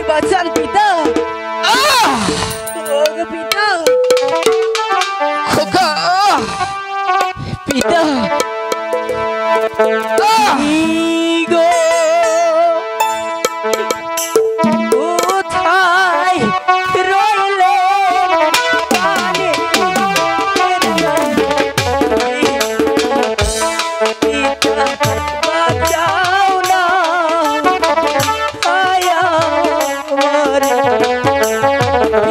বাঁচান পিতা। ওগো পিতা, খোকা পিতা গো কোথায় রইলে পানে পিতা বাঁচাও না আয়া মরে পিতা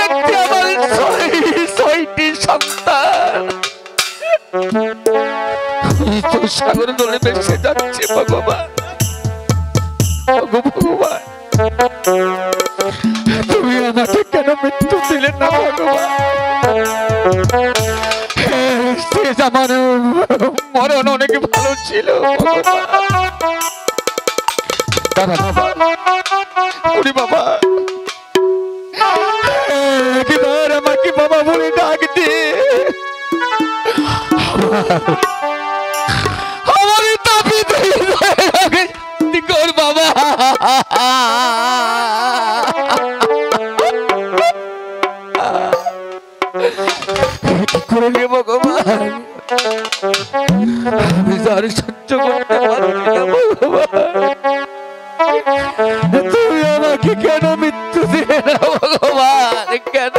দেখতে আমার ছয়টি সন্তান সাগর দলে ভেসে যাচ্ছে ভগবান। ভগবান তুমি আমাকে কেন মৃত্যু দিলে না ভগবান? আমার মরণ অনেক ভালো ছিল দাদা বাবা। ওরে বাবা একবার আমাকে বাবা বলে ডাক দে। আমার তাপি কর বাবা। কি করে ভগবান আমি আর সহ্য করতে পারছি না ভগবান। তুমি আমাকে কেন মৃত্যু দিলে না ভগবান? কেন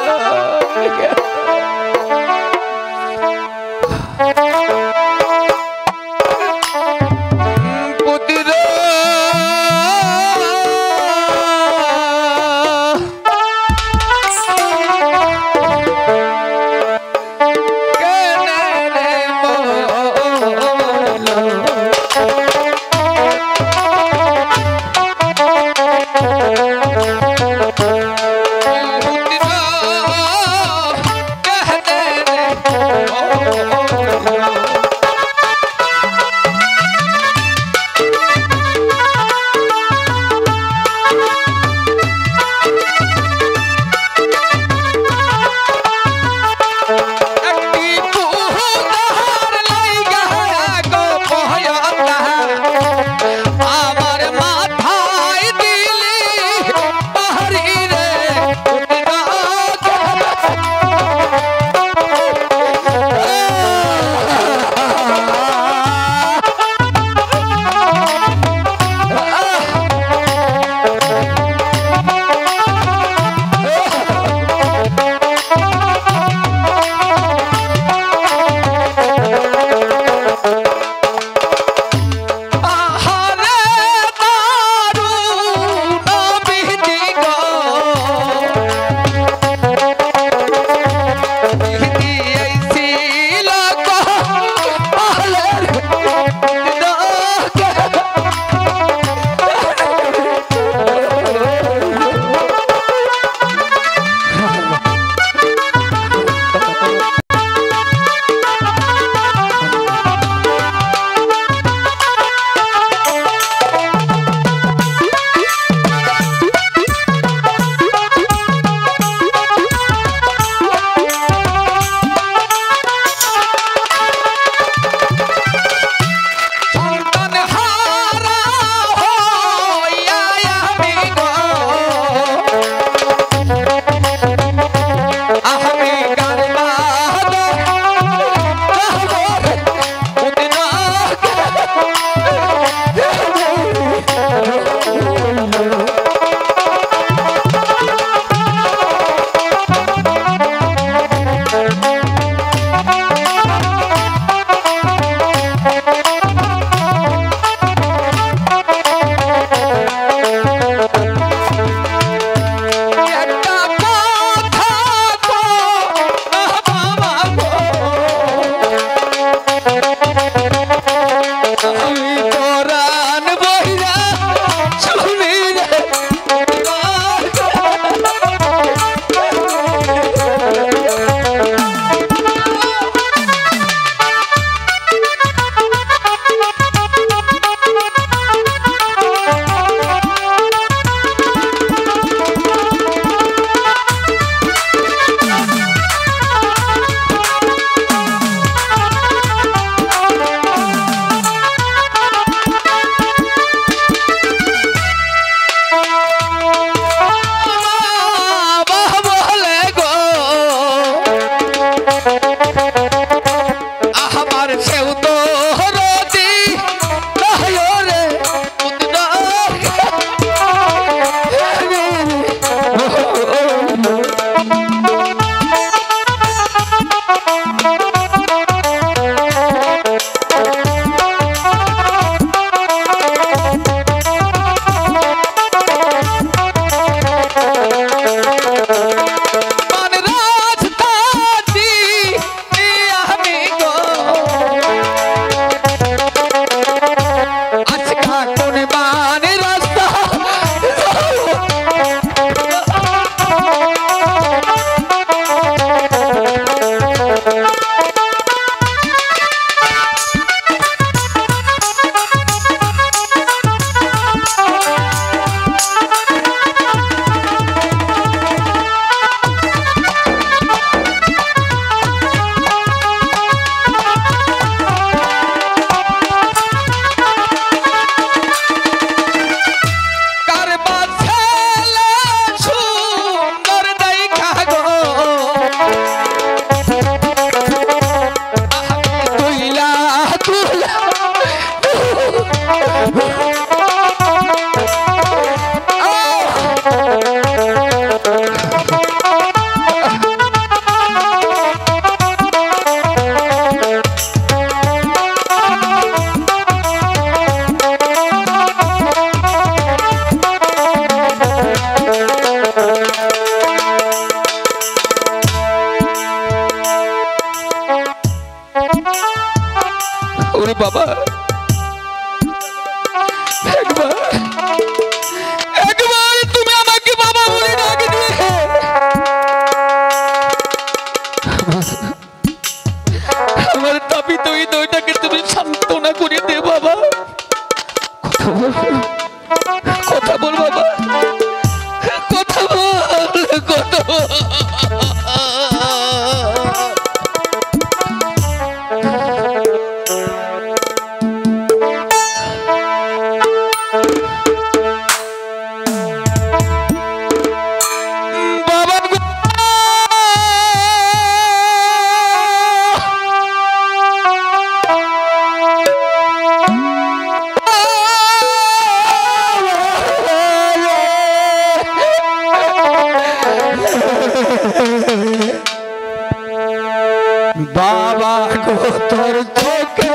তোর চোখে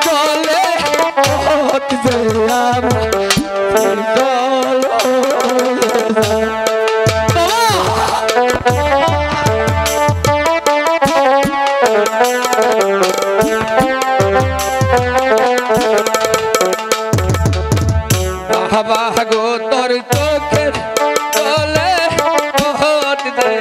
জলে পথ যে আমার বিকল হয়ে যায়। বাবা গো তোর চোখের জলে পথ যে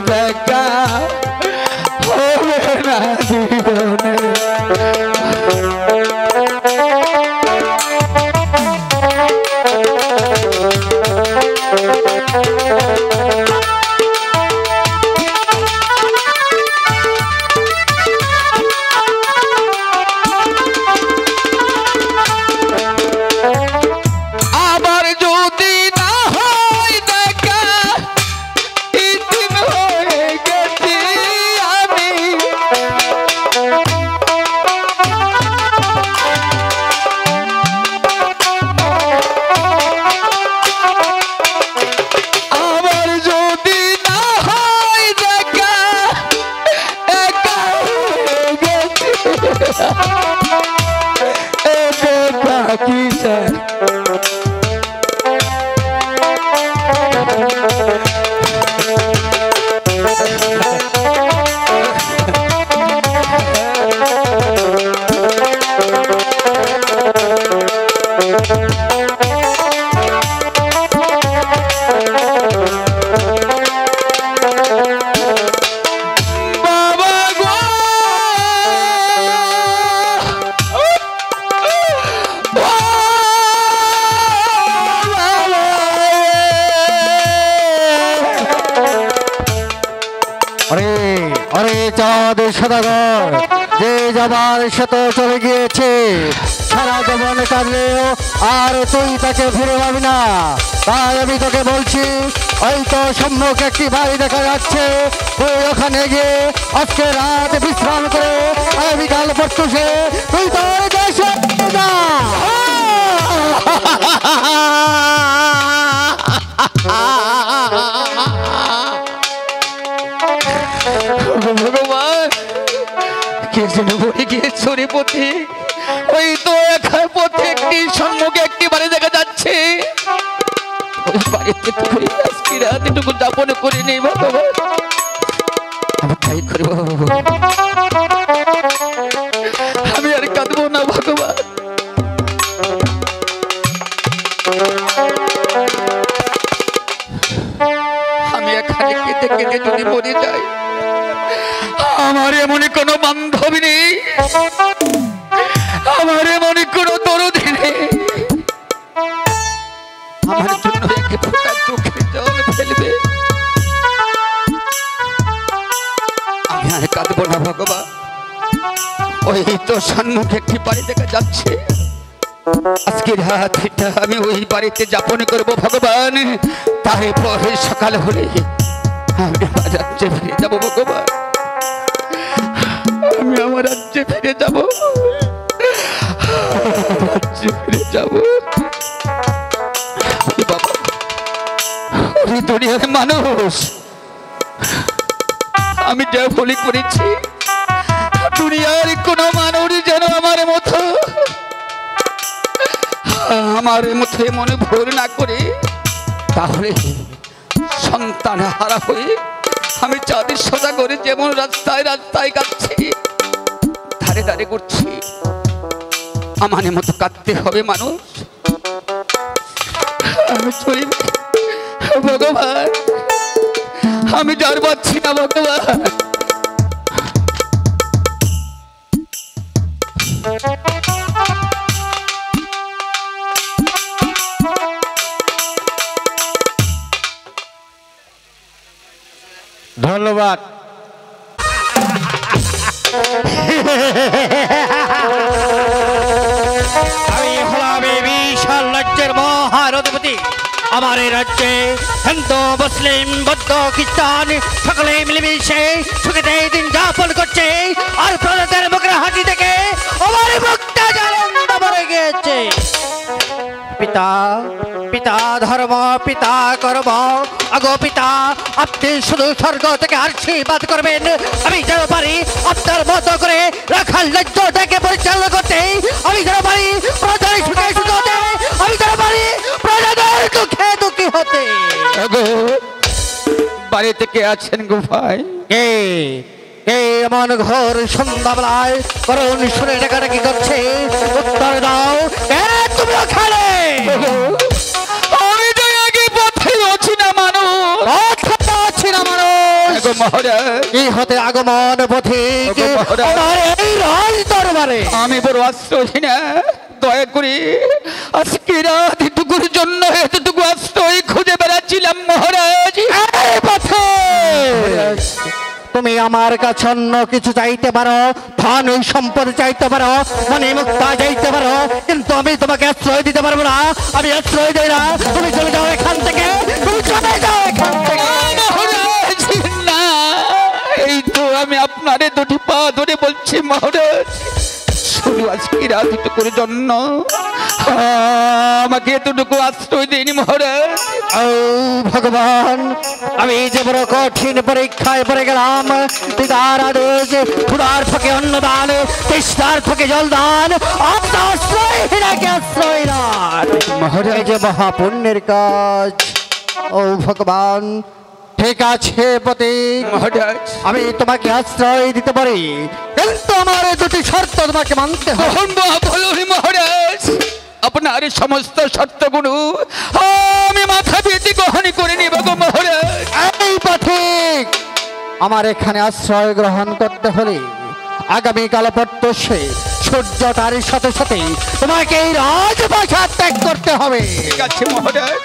দেখা হবে না জীবনে। আবার যদি না হয় দেখা ইতিম হয়ে গেছি আমি। আবার যদি না হয় দেখা একা হয়ে গেছি। এ দেখা কিসের বাবা গো আরে আরে চাঁদ সদাগর, যে যাবার সে তো চলে গিয়েছে। সারা জীবন কাঁদলেও আর তুই তাকে ফিরে পাবি না। তাই আমি তোকে বলছি, ওই তো সম্মুখ একটি বাড়ি দেখা যাচ্ছে, তুই ওখানে গিয়ে আজকে রাত বিশ্রাম করে বিকাল পড়তুসে তুই তোর দেশে যা। ভগবান কে যেন বলে গিয়েছ রে পথে। ওই তো একা পথে একটি সম্মুখে একটি বাড়ি দেখা যাচ্ছে। ওই বাড়িতে তুই আজকে রাত এটুকু যাপন করে নেই ভগবান। আমি তাই করব, আমি আর কাঁদবো না ভগবান। আমি এখানে কেঁদে কেঁদে যদি মরে যাই, আমার এমনই কোনো বান্ধবী নেই, আমার এমনই কোনো দরদি নেই। আমার জন্য একে ফোঁটা চোখে জল ফেলবে। আমি আর কাঁদবো না ভগবান। ওই তো সম্মুখে একটি বাড়ি দেখা যাচ্ছে, আজকে রাতটা আমি ওই বাড়িতে যাপন করব ভগবান। তারপরে সকাল হলে আমি আমার রাজ্যে ফিরে যাবো ভগবান। আমি আমার রাজ্যে ফিরে যাব, রাজ্যে ফিরে যাব। বাবা, ওই দুনিয়ার মানুষ, আমি যা ভুল করেছি, দুনিয়ার কোনো মানুষ যেন আমার মতো মনে ভুল না করে, তাহলে সন্তান হারা হয়ে আমি চাঁদের সোজা করে যেমন রাস্তায় রাস্তায় কাঁদছি, ধারে ধারে করছি, আমার মতো কাঁদতে হবে মানুষ। আমি চলি ভগবান, আমি ডর পাচ্ছি না ভগবান। ধন্যবাদ। আমি হলাম এই বিশাল রাজ্যের মহারথপতি। আমার এই রাজ্যে হিন্দু, মুসলিম, বৌদ্ধ, খ্রিস্টান সকলে মিলেমিশে সুখে দিন যাপন করছে। আর প্রজাদের মুখের হাসি থেকে আমার মুখটা আনন্দ ভরে গিয়েছে। পিতা, পিতা ধর্ম, পিতা কর্ম। আগো পিতা, আপনি শুধু স্বর্গ থেকে আশীর্বাদ করবেন, আমি যেন পারি আপনার মতো করে রাখাল রাজ্যটাকে পরিচালনা করতে। আমি যেন পারি প্রজাদের সুখে সুখ হতে, আমি যেন পারি প্রজাদের দুঃখে দুঃখী হতে। বাড়ি থেকে আছেন গো ভাই? কে কে এমন ঘোর সন্ধ্যাবেলায় করুণ শুনে ডাকাডাকি করছে? উত্তর দাও। কে তুমি ওখানে? আমি তো আগে পথে আছি না মানুষ, পথে আছি না মানুষ। মহারাজ কি হতে আগমন পথিক আমার এই রাজ দরবারে? আমি বড় আশ্রয়হীন, দয়া করে আজকে রাত এটুকুর জন্য এতটুকু আশ্রয় খুঁজে বেড়াচ্ছিলাম মহারাজ। এই পথে তুমি আমার কাছে অন্য কিছু চাইতে পারো, ধন সম্পদ চাইতে পারো, মনে মুক্তা চাইতে পারো, কিন্তু আমি তোমাকে আশ্রয় দিতে পারবো না। আমি আশ্রয় দেই না। তুমি চলে যাও এখান থেকে, তুমি চলে যাও এখান থেকে। মহারাজ না, এই তো আমি আপনারে দুটি পা ধরে বলছি মহারাজ, শুধু আজকে রাত এটুকুর জন্য আমাকে এতটুকু আশ্রয় দিন মহারাজ। ও ভগবান, আমি যে বড় কঠিন পরীক্ষায় পড়ে গেলাম। পিতার আদেশ, ক্ষুধার ফাঁকে অন্নদান, তৃষ্ণার ফাঁকে জলদান, আশ্রয়হীনাকে আশ্রয় দান। মহারাজ এই যে মহাপুণ্যের কাজ। ও ভগবান, ঠিক আছে প্রতীক, মহারাজ আমি তোমাকে আশ্রয় দিতে পারি, কিন্তু আমার দুটি শর্ত তোমাকে মানতে হবে। বলুন মহারাজ, আপনার সমস্ত শর্তগুলো আমি মাথা পেতে গ্রহণ করে নিব গো মহারাজ। এই পথিক, আমার এখানে আশ্রয় গ্রহণ করতে হলে আগামীকাল প্রত্যুষে সূর্যটার সাথে সাথে তোমাকে এই রাজপ্রাসাদ ত্যাগ করতে হবে। ঠিক আছে মহারাজ।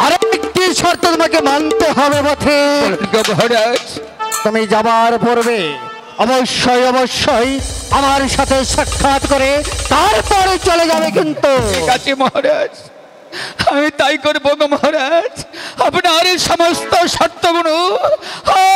আরেকটি শর্ত তোমাকে মানতে হবে পথিক। বলুন গো মহারাজ। তুমি যাবার পূর্বে অবশ্যই অবশ্যই আমার সাথে সাক্ষাৎ করে তারপরে চলে যাবে কিন্তু। ঠিক আছে মহারাজ, আমি তাই করবো গো মহারাজ। আপনার এই সমস্ত শর্তগুলো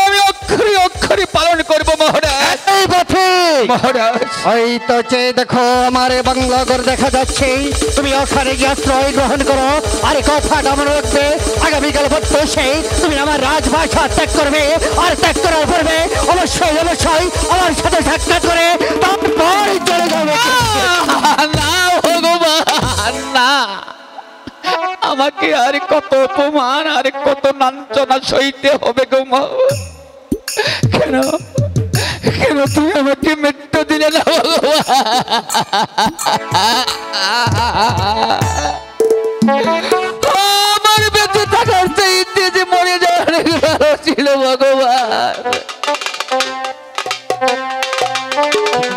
আমি অক্ষরে অক্ষরে পালন করবো মহারাজ। এই পথে মহারাজ ওই তো চেয়ে দেখো আমার বাংলা ঘর দেখা যাচ্ছে, তুমি ওখানে গিয়ে আশ্রয় গ্রহণ করো। আর কথাটা মনে রাখবে, আগামীকাল প্রত্যুষে তুমি আমার রাজভাষা ত্যাগ করবে। আর ত্যাগ করার পূর্বে অবশ্যই অবশ্যই আমার সাথে সাক্ষাৎ করে তারপর চলে যাবে। না ভগবান না, আমাকে আর কত অপমান আর কত লাঞ্ছনা সইতে হবে গো মা। কেন কেন তুমি আমাকে মৃত্যু দিলে না আমার বেঁচে থাকার চাইতে যে মরে যাওয়ার ভালো ছিল ভগবান।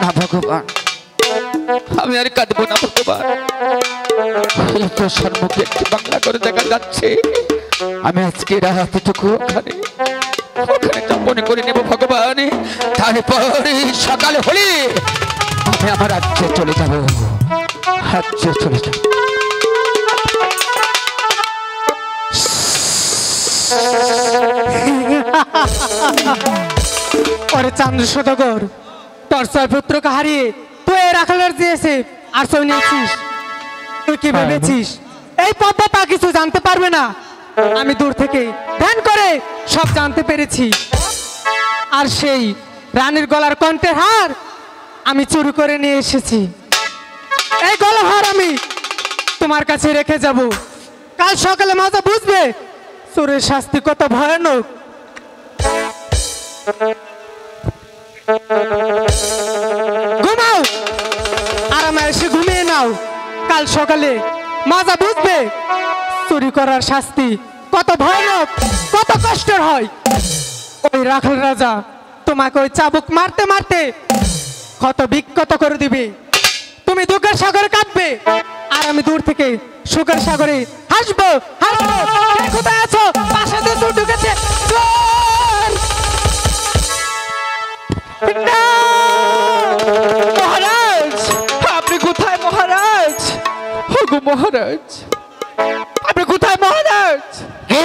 না ভগবান, আমি আর কাঁদবো না ভগবান। এই তো সম্মুখে একটি বাংলা করে দেখা যাচ্ছে, আমি আজকে রাতটুকু ওখানে যাপন করে নেব ভগবান। তারপরে সকালে হলে আমি আমার রাজ্যে চলে যাব, রাজ্যে চলে যাব। ওরে চান্দ্র সদাগর, তোর ছয় পুত্রকে হারিয়ে তুই এই রাখালের দিয়েছে আর সই নিয়েছিস। তুই কি ভেবেছিস এই পদ্মা তা কিছু জানতে পারবে না? আমি দূর থেকে ধ্যান করে সব জানতে পেরেছি। আর সেই রানীর গলার কণ্ঠের হার আমি চুরি করে নিয়ে এসেছি। এই গলার হার আমি তোমার কাছে রেখে যাব। কাল সকালে মাথা বুঝবে চোরের শাস্তি কত ভয়ানক। ঘুমাও, আরামে এসে ঘুমিয়ে নাও। কাল সকালে মাজা বুঝবে চুরি করার শাস্তি কত ভয়ানক, কত কষ্টের হয়। ওই রাখাল রাজা তোমাকে ওই চাবুক মারতে মারতে কত বিক্ষত করে দিবে। তুমি দুঃখের সাগরে কাঁদবে, আর আমি দূর থেকে সুখের সাগরে হাসবো হাসবো। কে কোথায় আছো? পাশে দিয়ে চোর ঢুকেছে, চোর! না! মহারাজ, আপনি কোথায় মহারাজ? ওগো মহারাজ, আপনি কোথায় মহারাজ? কে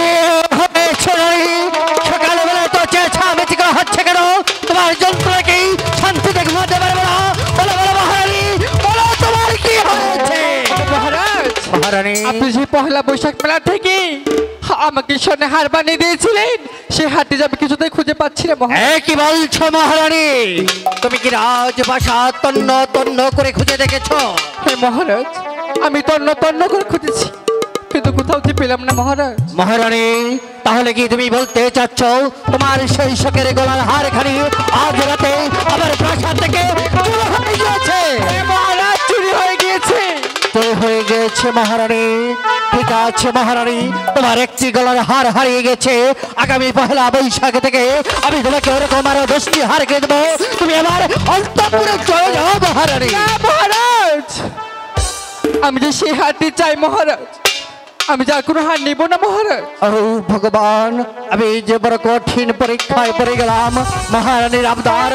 হয়েছে নারী? সকালবেলা তো চেঁচামেচি করা হচ্ছে কেন? তোমার যন্ত্রকে শান্তিতে ঘুমাতে পারবে না? বলো বলো মহারানী, বলো তোমার কি হয়েছে? মহারাজ, মহারানী, আপনি যে পহেলা বৈশাখ মেলা থেকে আমাকে স্বর্ণে হার বানিয়ে দিয়েছিলেন, সে হারটি যাবে কিছুতেই খুঁজে পাচ্ছি না মহারাজ। কি বলছো মহারানী? তুমি কি রাজপ্রাসাদ তন্ন তন্ন করে খুঁজে দেখেছো? হে মহারাজ, আমি তন্ন তন্ন করে খুঁজেছি, কিন্তু কোথাও যে পেলাম না মহারাজ। মহারানী, তাহলে কি তুমি বলতে চাচ্ছ তোমার সেই শখের গলার হার খানি আজ রাতে আমার প্রাসাদ থেকে চুরি হয়ে গিয়েছে? হে মহারাজ, চুরি হয়ে গিয়েছে। চুরি হয়ে গেছে মহারানী। ঠিক আছে মহারানী, তোমার একটি গলার হার হারিয়ে গেছে। আগামী পহেলা বৈশাখ থেকে আমি তোমাকে ওরকম আরো 10টি হার কিনে দেবো। তুমি আমার অন্তঃপুরে চলে যাও মহারানী। না মহারাজ, আমি যে সেই হারটি চাই মহারাজ, আমি যার কোনো হার নিব না মহারাজ। ও ভগবান, আমি যে বড় কঠিন পরীক্ষায় পড়ে গেলাম। মহারানীর আবদার,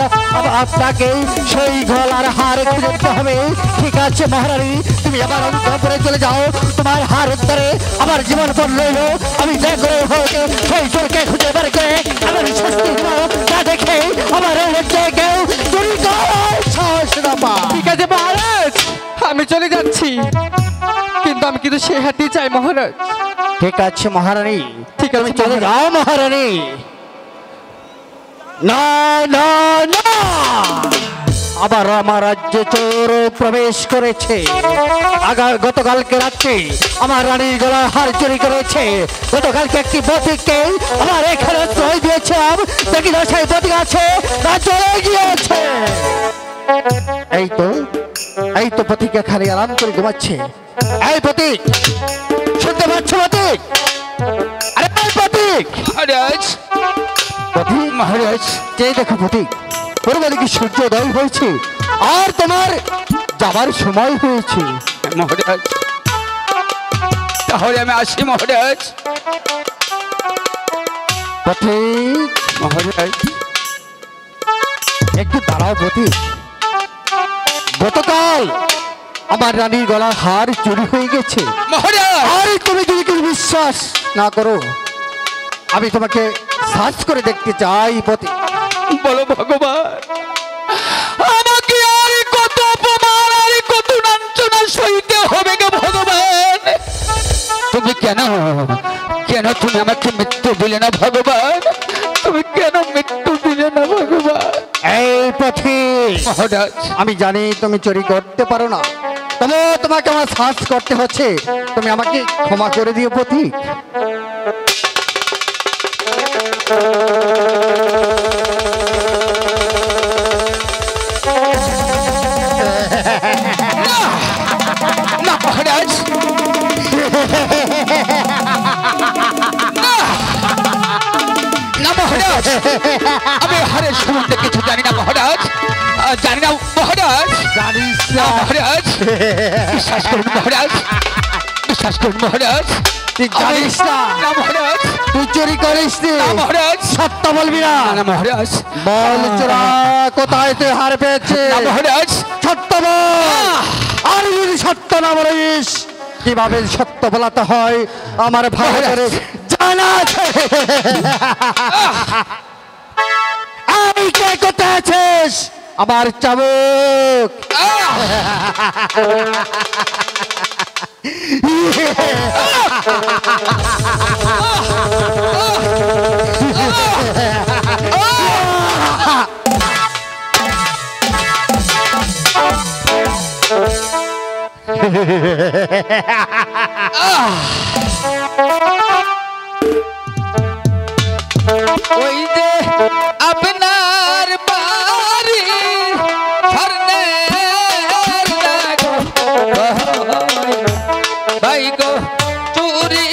আপনাকে সেই গলার হার খুঁজে দিতে হবে। ঠিক আছে মহারানী, তুমি আবার অন্তঃপুরে চলে যাও। তোমার হার উত্তরে আমার জীবন পর রইল। আমি যে করে হোক সেই চোরকে খুঁজে বের করে আমার শাস্তি দেব। তা দেখে আমার লজ্জে কেউ চুরি করার সাহস না পায়। ঠিক আছে মহারাজ, আমি চলে যাচ্ছি, কিন্তু আমি কিন্তু সেই হারটি চাই মহারাজ। ঠিক আছে মহারানী, ঠিক আছে তুমি চলে যাও মহারানী। না না না, আবার আমার রাজ্যে চোর প্রবেশ করেছে। গতকালকে রাত্রে আমার রানীর গলার হার চুরি করেছে। গতকালকে একটি বটিককে আমার এখানে আশ্রয় দিয়েছিলাম, দেখি না সেই বটিক আছে তা চলে গিয়েছে। এই তো পথিক এখানে আরাম করে ঘুমাচ্ছে। এই পথিক, শুনতে পাচ্ছ পথিক? আরে এই পথিক, মহারাজ, পথিক মহারাজ, যে দেখো পথিক, পূর্বে দিকে সূর্যোদয় হয়েছে আর তোমার যাবার সময় হয়েছে। মহারাজ, তাহলে আমি আসি মহারাজ। পথিক, মহারাজ, একটু দাঁড়াও পথিক। গতকাল আমার রানীর গলার হার চুরি হয়ে গেছে। মহারাজ, আর তুমি যদি কিছু বিশ্বাস না করো, আমি তোমাকে সার্চ করে দেখতে চাই পথিক। বলো ভগবান, আমাকে আর কত অপমান আর কত লাঞ্ছনা সইতে হবে গো ভগবান। তুমি কেন কেন তুমি আমাকে মৃত্যু দিলে না ভগবান? তুমি কেন মৃত্যু দিলে না ভগবান? এই পথিক, মহারাজ, আমি জানি তুমি চুরি করতে পারো না, তবে তোমাকে আমার সার্চ করতে হচ্ছে। তুমি আমাকে ক্ষমা করে দিও পথিক। না মহারাজ, না মহারাজ, আমি হারের সম্বন্ধে কিছু জানি না মহারাজ, জানি না মহারাজ। জানিস না না? মহারাজ, বিশ্বাস করুন মহারাজ, বিশ্বাস করুন মহারাজ। তুই জানিস না? না মহারাজ, তুই চুরি করিস নি? না মহারাজ, সত্য বলবি না? না মহারাজ, বল চোরা, কোথায় তুই হার পেয়েছে? না মহারাজ, সত্য বল। আর যদি সত্য না বলিস, কিভাবে সত্য বলাতে হয় আমার ভালো করে জানা আছে। এই কে কোথায় আছিস? আমার চাবুক। ওই যে আপনার বাড়ি স্বর্ণের ভাই গো চুরি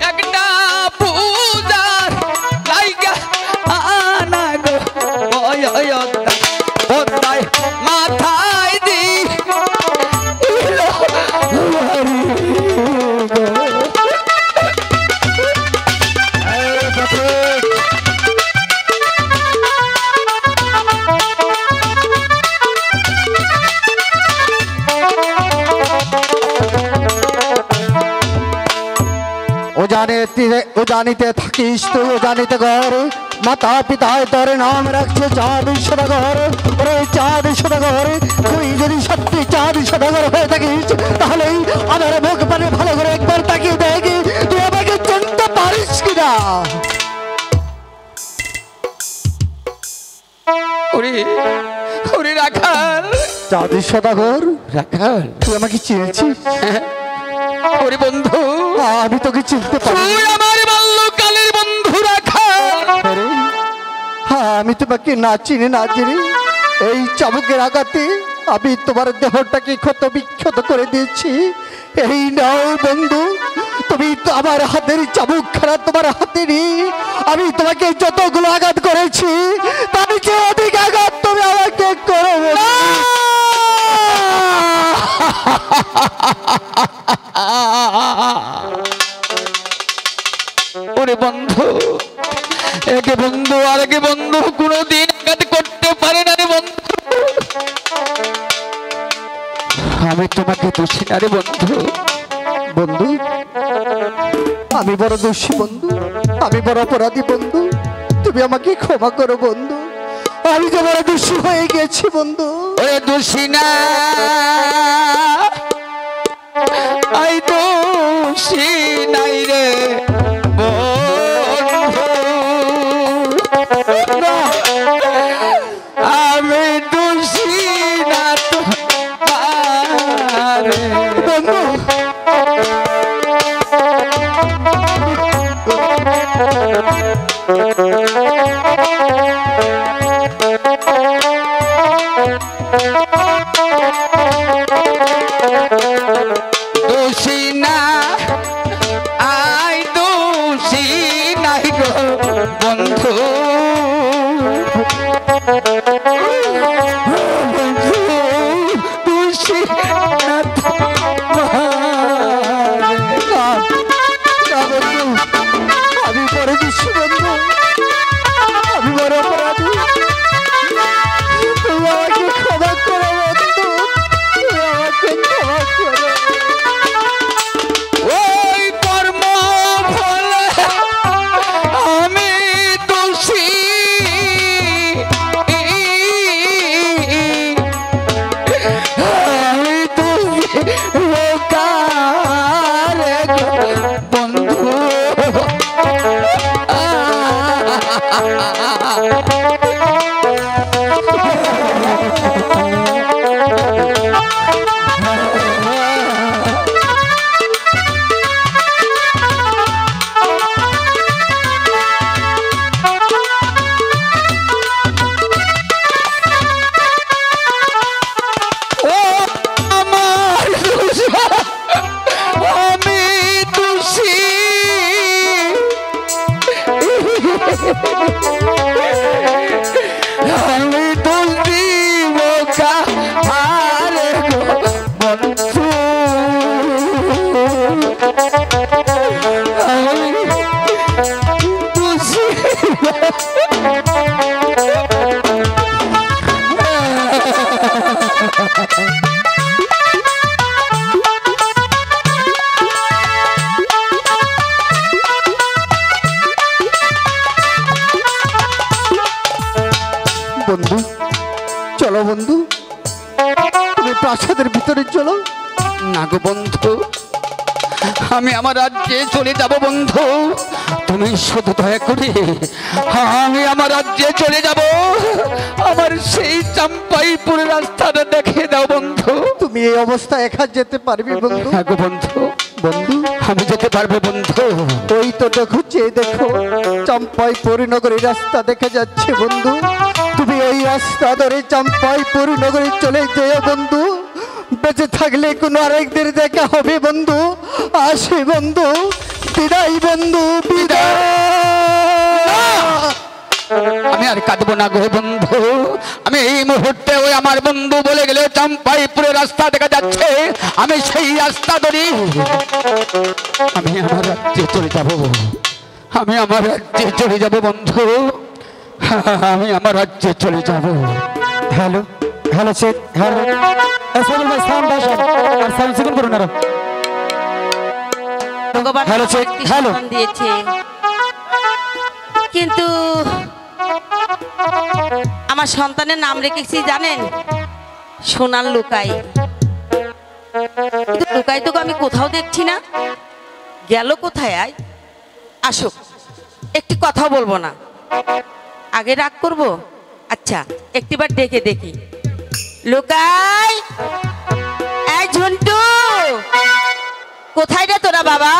একটা পূজার লাইগা আনা গো ওদায় মাথায় দি ও জানিতে থাকিস তুই ও জানিতে ঘর মাতা পিতায় তোর নাম রাখছে চাঁদ সদাগর। ওরে চাঁদ সদাগর, তুই যদি সত্যি চাঁদ সদাগর হয়ে থাকিস তাহলেই আমার মুখ পানে ভালো করে একবার তাকিয়ে দেখি তুই আমাকে চিনতে পারিস কিনা। ওরে রাখাল, চাঁদ সদাগর, রাখাল তুই আমাকে চিনছিস? ওরে বন্ধু, আমি তোকে চিনতে পারি। তুই আমার বাল্যকালের বন্ধু রাখাল। আরে, আমি তোমাকে না চিনি না জেনে এই চাবুকের আঘাতে আমি তোমার দেহটাকে ক্ষত বিক্ষত করে দিয়েছি। এই নাও বন্ধু, তুমি তো আমার হাতের চাবুক খানা তোমার হাতে নিয়ে আমি তোমাকে যতগুলো আঘাত করেছি তার চেয়ে অধিক আঘাত তুমি আমাকে করবে। ওরে বন্ধু, একে বন্ধু আর একে বন্ধু কোনোদিন আঘাত করতে পারে না রে বন্ধু। আমি তোমাকে দোষী না রে বন্ধু। বন্ধু, আমি বড় দোষী বন্ধু, আমি বড় অপরাধী বন্ধু, তুমি আমাকে ক্ষমা করো বন্ধু। আমি যে বড় দোষী হয়ে গেছি বন্ধু। ওরে দোষী না, আই দোষী নাই রে বন্ধু, আমি দোষী না তোমার বন্ধু দোষী না, আই দোষী নাই গো বন্ধু, দোষী না তোমার। আমি বড় দোষী বন্ধু, আমি বড় অপরাধী, তুমি আমাকে ক্ষমা করো বন্ধু, তুমি আমাকে ক্ষমা করো। ওই কর্ম ফলে আমি দোষী, আমি দোষী লোকারে বন্ধু। ও আমার দোষী, আমি দোষী, আমি দোষ দিব কাহারে গো বন্ধু, আমি দোষী। বন্ধু চলো বন্ধু, তুমি প্রাসাদের ভিতরে চলো। না গো বন্ধু, আমি আমার রাজ্যে চলে যাব বন্ধু। তুমি শুধু দয়া করে আমি আমার রাজ্যে চলে যাব, আমার সেই চাম্পাইপুর রাস্তাটা দেখে দাও বন্ধু। তুমি এই অবস্থায় একা যেতে পারবি বন্ধু? হ্যাঁ গো বন্ধু, বন্ধু আমি যেতে পারবো বন্ধু। ওই তো দেখো, চেয়ে দেখো, চম্পাইপুর নগরী রাস্তা দেখা যাচ্ছে বন্ধু। তুমি ওই রাস্তা ধরে চম্পাইপুর নগরী চলে যেও বন্ধু। বেঁচে থাকলে কোনো আরেকদের দেখা হবে বন্ধু। আসে বন্ধু, বিদায় বন্ধু, বিদায়। আমি আর কাঁদবো না গো বন্ধু। আমি এই মুহূর্তে ওই আমার বন্ধু বলে গেলে চম্পাইপুরে রাস্তা দেখা যাচ্ছে, আমি সেই রাস্তা ধরি আমি আমার রাজ্যে চলে যাব। আমি আমার রাজ্যে চলে যাব বন্ধু, আমি আমার রাজ্যে চলে যাব। Hello hello Sheikh, hello Simon ভাই, সাউন্ড ভাই আর সাউন্ড সেকেন্ড করুন। আর ভগবান হ্যালো, চেক, আমাকে হ্যালো। সন্তান দিয়েছে, কিন্তু আমার সন্তানের নাম রেখেছি জানেন, সোনার লুকাই। কিন্তু লুকাই তো আমি কোথাও দেখছি না, গেল কোথায়? আয় আসুক, একটি কথা বলবো না, আগে রাগ করব। আচ্ছা একটিবার ডেকে দেখি। লুকাই, এই ঝন্টু, কোথায় রে তোরা বাবা?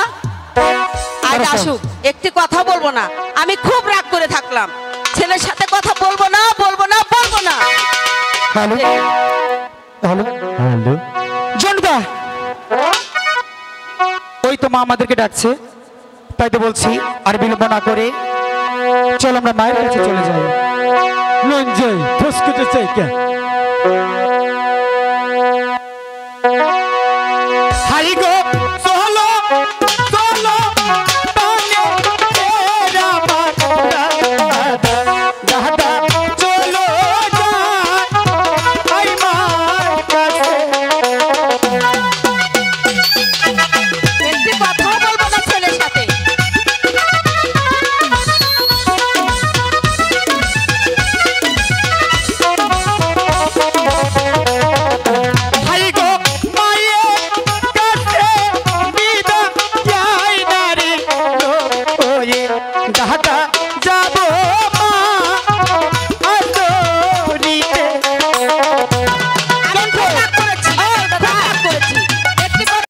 আজ আসুক, একটি কথা বলবো না। আমি খুব রাগ করে থাকলাম, ছেলের সাথে কথা বলবো না, বলবো না, বলবো না। হ্যালো হ্যালো হ্যালো জনতা, ওই তো মা আমাদেরকে ডাকছে, তাই তো বলছি আর বিলম্ব না করে চল আমরা মায়ের কাছে চলে যাই। নন যাই ফসকুতে চাই কে? হাই গো চলো চলো টানে এরা দাদা দাদা চলো যাই মার কাছে। একটি কথা বলবো না ছেলের সাথে। হাই গো মায়ের কাছে বিদা যাই না রে ওয়ে দাদা